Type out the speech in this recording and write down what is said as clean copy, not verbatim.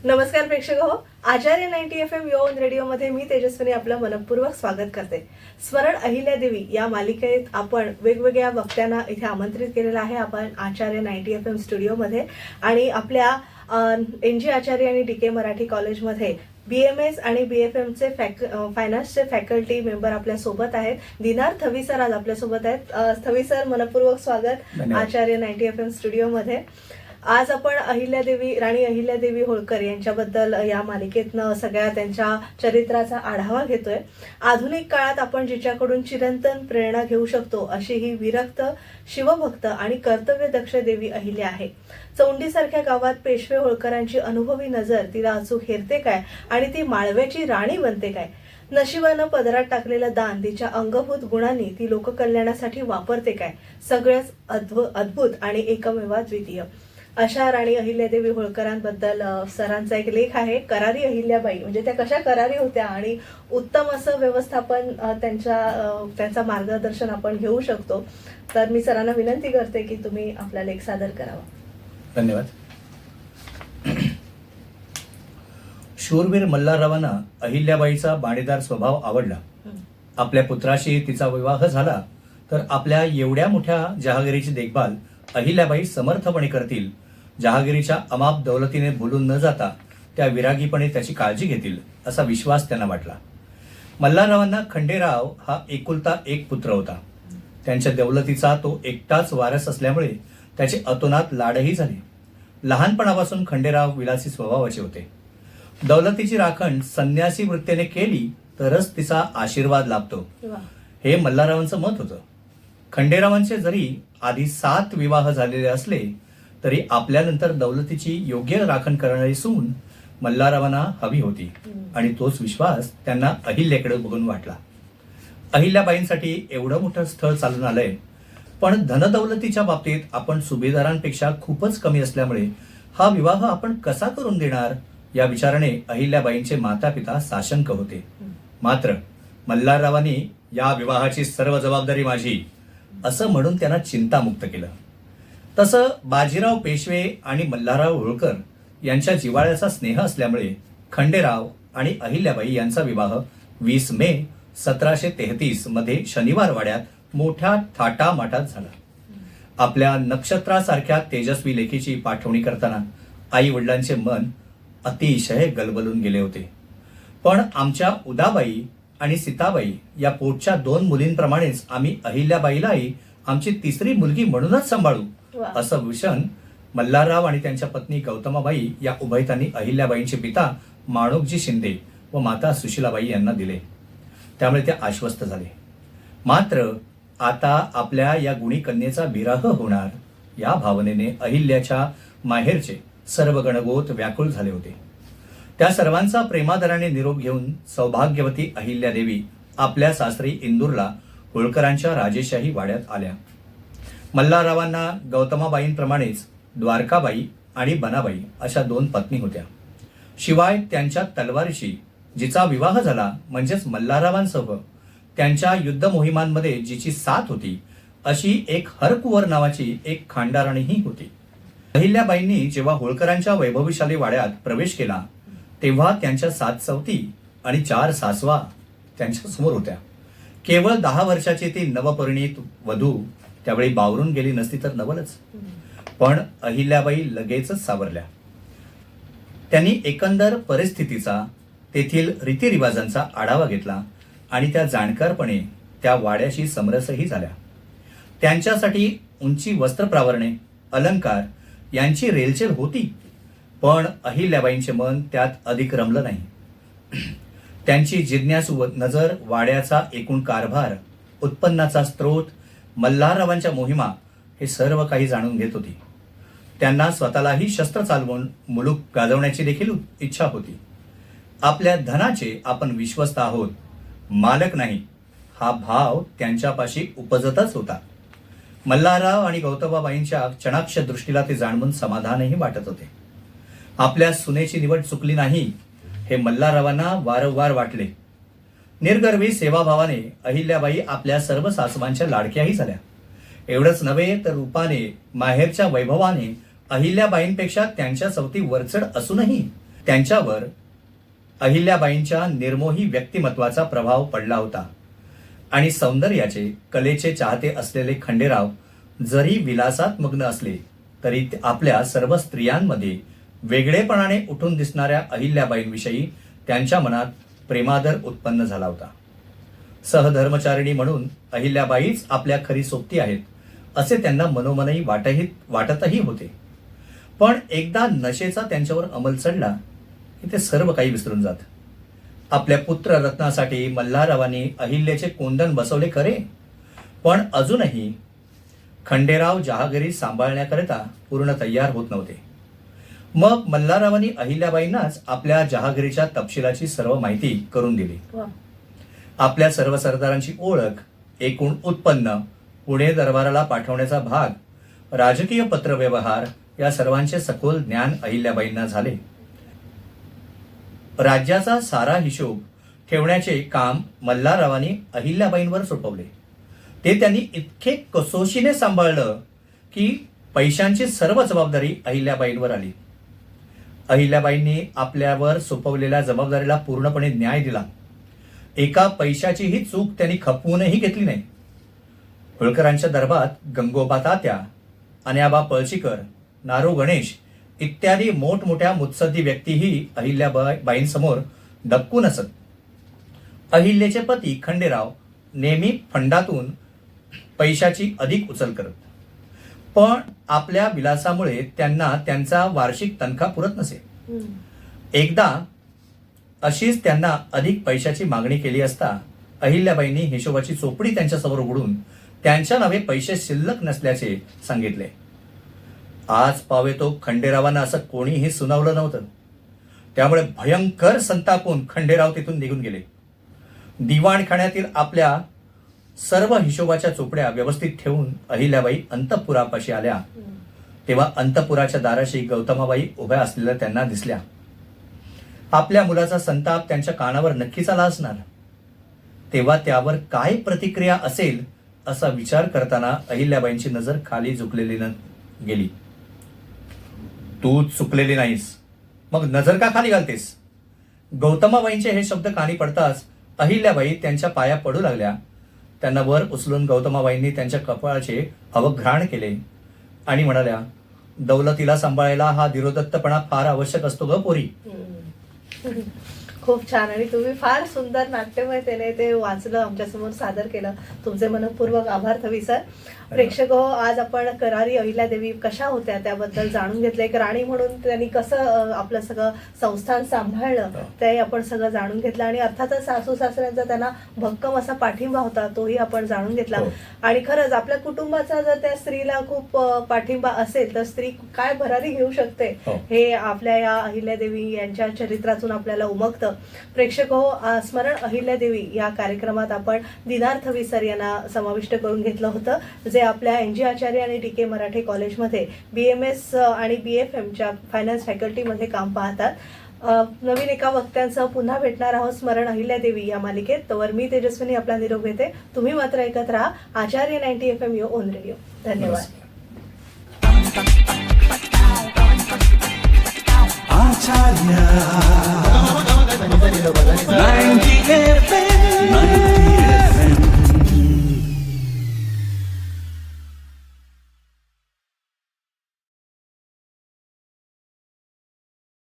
नमस्कार प्रेक्षक हो, आचार्य 90 FM यो ऑन रेडिओमध्ये मी तेजस्विनी आपलं मनपूर्वक स्वागत करते. स्मरण अहिल्यादेवी या मालिकेत आपण वेगवेगळ्या वक्त्यांना इथे आमंत्रित केलेलं आहे. आपण आचार्य 90 FM स्टुडिओमध्ये आणि आपल्या NG आचार्य आणि DK मराठी कॉलेजमध्ये BMS आणि BFMचे फायनान्सचे फॅकल्टी मेंबर आपल्या सोबत आहेत. दिनार थवी सर आज आपल्या सोबत आहेत. थवी सर, मनपूर्वक स्वागत आचार्य 90 FM स्टुडिओमध्ये. आज आपण राणी अहिल्यादेवी होळकर यांच्याबद्दल या मालिकेतनं सगळ्या त्यांच्या चरित्राचा आढावा घेतोय. आधुनिक काळात आपण जिच्याकडून चिरंतन प्रेरणा घेऊ शकतो अशी ही विरक्त, शिवभक्त आणि कर्तव्यदक्ष देवी अहिल्या आहे. चौंडीसारख्या गावात पेशवे होळकरांची अनुभवी नजर तिला अचूक हेरते काय आणि ती माळव्याची राणी बनते काय? नशिबानं पदरात टाकलेलं दान तिच्या अंगभूत गुणांनी ती लोककल्याणासाठी वापरते काय? सगळंच अद्भुत आणि एकमेवाद्वितीय. अशा राणी अहिल्यादेवी होळकरांबद्दल सरांचा एक लेख आहे, करारी अहिल्याबाई. म्हणजे त्या कशा करारी होत्या आणि उत्तम असं व्यवस्थापन त्यांचा मार्गदर्शन आपण घेऊ शकतो. तर मी सरांना विनंती करते की तुम्ही आपला लेख सादर करावा. धन्यवाद. शूरवीर मल्हाररावांना अहिल्याबाईचा बाणेदार स्वभाव आवडला. आपल्या पुत्राशी तिचा विवाह झाला तर आपल्या एवढ्या मोठ्या जहागिरीची देखभाल अहिल्याबाई समर्थपणे करतील, जहागिरीच्या अमाप दौलतीने भुलून न जाता त्या विरागीपणे त्याची काळजी घेतील असा विश्वास त्यांना वाटला. मल्हाररावांना खंडेराव हा एकुलता एक पुत्र होता. त्यांच्या दौलतीचा तो एकटाच वारस असल्यामुळे त्याचे अतोनात लाडही झाले. लहानपणापासून खंडेराव विलासी स्वभावाचे होते. दौलतीची राखण संन्यासी वृत्तीने केली तरच तिचा आशीर्वाद लाभतो, हे मल्हाररावांचं मत होतं. खंडेरावांचे जरी आधी 7 विवाह झालेले असले तरी आपल्यानंतर दौलतीची योग्य राखण करणारी सून मल्हाररावांना हवी होती आणि तोच विश्वास त्यांना अहिल्याकडे बघून वाटला. अहिल्याबाईंसाठी एवढं मोठं स्थळ चालून आलंय, पण धनदौलतीच्या बाबतीत आपण सुभेदारांपेक्षा खूपच कमी असल्यामुळे हा विवाह आपण कसा करून देणार या विचाराने अहिल्याबाईंचे माता पिता साशंक होते. मात्र मल्हाररावांनी या विवाहाची सर्व जबाबदारी माझी असं म्हणून त्यांना चिंतामुक्त केलं. तसं बाजीराव पेशवे आणि मल्हारराव होळकर यांच्या जिव्हाळ्याचा स्नेह असल्यामुळे खंडेराव आणि अहिल्याबाई यांचा विवाह 20 मे 1733 मध्ये शनिवार वाड्यात मोठ्या थाटामाटात झाला. आपल्या नक्षत्रासारख्या तेजस्वी लेखीची पाठवणी करताना आई वडिलांचे मन अतिशय गलबलून गेले होते. पण आमच्या उदाबाई आणि सीताबाई या पोटच्या 2 मुलींप्रमाणेच आम्ही अहिल्याबाईलाही आमची 3री मुलगी म्हणूनच सांभाळू असं विषण मल्हारराव आणि त्यांच्या पत्नी गौतमाबाई या उभयतांनी अहिल्याबाईंचे पिता माणोकजी शिंदे व माता सुशीलाबाई यांना दिले. त्यामुळे ते आश्वस्त झाले. मात्र आता आपल्या या गुणी कन्येचा विरह होणार या भावनेने अहिल्याच्या माहेरचे सर्व गणगोत व्याकुळ झाले होते. त्या सर्वांचा प्रेमादराने निरोप घेऊन सौभाग्यवती अहिल्यादेवी आपल्या सासरी इंदूरला होळकरांच्या राजेशाही वाड्यात आल्या. मल्हाररावांना गौतमाबाईंप्रमाणेच द्वारकाबाई आणि बनाबाई अशा 2 पत्नी होत्या. शिवाय त्यांच्या तलवारीशी जिचा विवाह झाला म्हणजेच मल्हाररावांसह त्यांच्या युद्ध मोहिमांमध्ये जिची साथ होती अशी एक हरकुंवर नावाची एक खांडाराणीही होती. अहिल्याबाईंनी जेव्हा होळकरांच्या वैभवशाली वाड्यात प्रवेश केला तेव्हा त्यांच्या 7 सवती आणि 4 सासवा त्यांच्या समोर होत्या. केवळ 10 वर्षाची ती नवपरिणीत वधू त्यावेळी बावरून गेली नसती तर नवलच. पण अहिल्याबाई लगेचच सावरल्या. त्यांनी एकंदर परिस्थितीचा, तेथील रीतिरिवाजांचा आढावा घेतला आणि त्या जाणकारपणे त्या वाड्याशी समरसही झाल्या. त्यांच्यासाठी उंची वस्त्रप्रावरणे, अलंकार यांची रेलचेल होती, पण अहिल्याबाईंचे मन त्यात अधिक रमलं नाही. त्यांची जिज्ञासू नजर वाड्याचा एकूण कारभार, उत्पन्नाचा स्रोत, मल्हाररावांच्या मोहिमा हे सर्व काही जाणून घेत होती. त्यांना स्वतःलाही शस्त्र चालवून मुलूक गाजवण्याची देखील इच्छा होती. आपल्या धनाचे आपण विश्वस्त आहोत, मालक नाही, हा भाव त्यांच्यापाशी उपजतच होता. मल्हारराव आणि गौतमाबाईंच्या चणाक्ष दृष्टीला ते जाणवून समाधानही वाटत होते. आपल्या सुनेची निवड चुकली नाही हे मल्हाररावांना वारंवार वाटले. निर्गर्वी सेवाभावाने अहिल्याबाई आपल्या सर्व सासवांच्या लाडक्याही झाल्या. एवढंच नव्हे तर रूपाने, माहेरच्या वैभवाने अहिल्याबाईंपेक्षा त्यांच्या सवती वरचढ असूनही त्यांच्यावर अहिल्याबाईंच्या निर्मोही व्यक्तिमत्वाचा प्रभाव पडला होता आणि सौंदर्याचे कलेचे चाहते असलेले खंडेराव जरी विलासात मग्न असले तरी आपल्या सर्व स्त्रियांमध्ये वेगळेपणाने उठून दिसणाऱ्या अहिल्याबाईंविषयी त्यांच्या मनात प्रेमादर उत्पन्न झाला होता. सहधर्मचारिणी म्हणून अहिल्याबाईच आपल्या खरी सोबती आहेत असे त्यांना मनोमनही वाटतही होते. पण एकदा नशेचा त्यांच्यावर अंमल चढला की ते सर्व काही विसरून जात. आपल्या पुत्ररत्नासाठी मल्हाररावांनी अहिल्याचे कोंदण बसवले खरे, पण अजूनही खंडेराव जहागिरी सांभाळण्याकरिता पूर्ण तयार होत नव्हते. मग मल्हाररावांनी अहिल्याबाईंनाच आपल्या जहागिरीच्या तपशिलाची सर्व माहिती करून दिली. आपल्या सर्व सरदारांची ओळख, एकूण उत्पन्न, पुणे दरबाराला पाठवण्याचा भाग, राजकीय पत्रव्यवहार या सर्वांचे सखोल ज्ञान अहिल्याबाईंना झाले. राज्याचा सारा हिशोब ठेवण्याचे काम मल्हाररावांनी अहिल्याबाईंवर सोपवले. ते त्यांनी इतके कसोशीने सांभाळलं की पैशांची सर्व जबाबदारी अहिल्याबाईंवर आली. अहिल्याबाईंनी आपल्यावर सोपवलेल्या जबाबदारीला पूर्णपणे न्याय दिला. एका पैशाचीही चूक त्यांनी खपवूनही घेतली नाही. होळकरांच्या दरबारात गंगोबा तात्या, अन्याबा पळशीकर, नारू गणेश इत्यादी मोठमोठ्या मुत्सद्दी व्यक्तीही अहिल्याबाईंसमोर दबकून असत. अहिल्याचे पती खंडेराव नेहमी फंडातून पैशाची अधिक उचल करत, पण आपल्या विलासामुळे त्यांना त्यांचा वार्षिक तनखा पुरत नसे. एकदा अशीच त्यांना अधिक पैशाची मागणी केली असता अहिल्याबाईंनी हिशोबाची चोपडी त्यांच्यासमोर उघडून त्यांच्या नावे पैसे शिल्लक नसल्याचे सांगितले. आज पावेतो खंडेरावांना असं कोणीही सुनावलं नव्हतं. त्यामुळे भयंकर संतापून खंडेराव तिथून निघून गेले. दिवाणखान्यातील आपल्या सर्व हिशोबाच्या चोपड्या व्यवस्थित ठेवून अहिल्याबाई अंतःपुरापाशी आल्या तेव्हा अंतःपुराच्या दाराशी गौतमाबाई उभ्या असलेल्या त्यांना दिसल्या. आपल्या मुलाचा संताप त्यांच्या कानावर नक्कीच आला असणार. तेव्हा त्यावर काय प्रतिक्रिया असेल असा विचार करताना अहिल्याबाईंची नजर खाली झुकलेली गेली. तू चुकलेली नाहीस, मग नजर का खाली घालतेस? गौतमाबाईंचे हे शब्द कानी पडताच अहिल्याबाई त्यांच्या पाया पडू लागल्या. त्यांना वर उचलून गौतमाबाईंनी त्यांच्या कपाळाचे अवघ्राण केले आणि म्हणाल्या, दौलतीला सांभाळायला हा धीरोदत्तपणा फार आवश्यक असतो ग पोरी. खूप छान. आणि तुम्ही फार सुंदर नाट्यमयतेने ते वाचलं, आमच्यासमोर सादर केलं. तुमचे मनपूर्वक आभार थवी सर. प्रेक्षक हो, आज आपण करारी अहिल्यादेवी कशा होत्या त्याबद्दल जाणून घेतलं. एक राणी म्हणून त्यांनी कसं आपलं सगळं संस्थान सांभाळलं ते आपण सगळं जाणून घेतलं. आणि अर्थातच सासू सासऱ्यांचा त्यांना भक्कम असा पाठिंबा होता तोही आपण जाणून घेतला. आणि खरंच आपल्या कुटुंबाचा जर त्या स्त्रीला खूप पाठिंबा असेल तर स्त्री काय भरारी घेऊ शकते हे आपल्या या अहिल्यादेवी यांच्या चरित्रातून आपल्याला उमगतं. प्रेक्षक हो, स्मरण अहिल्यादेवी या कार्यक्रमात आपण दिनार थवी सर यांना समाविष्ट करून घेतलं होतं, जे आपल्या NG आचार्य आणि DK मराठे कॉलेजमध्ये BMS आणि BFMच्या फायनान्स फॅकल्टीमध्ये काम पाहतात. नवीन एका वक्त्यांसह पुन्हा भेटणार आहोत स्मरण अहिल्यादेवी या मालिकेत. तोवर मी तेजस्विनी आपला निरोप घेते. तुम्ही मात्र ऐकत राहा आचार्य 90 FM योर ओन रेडिओ. धन्यवाद. आचार्य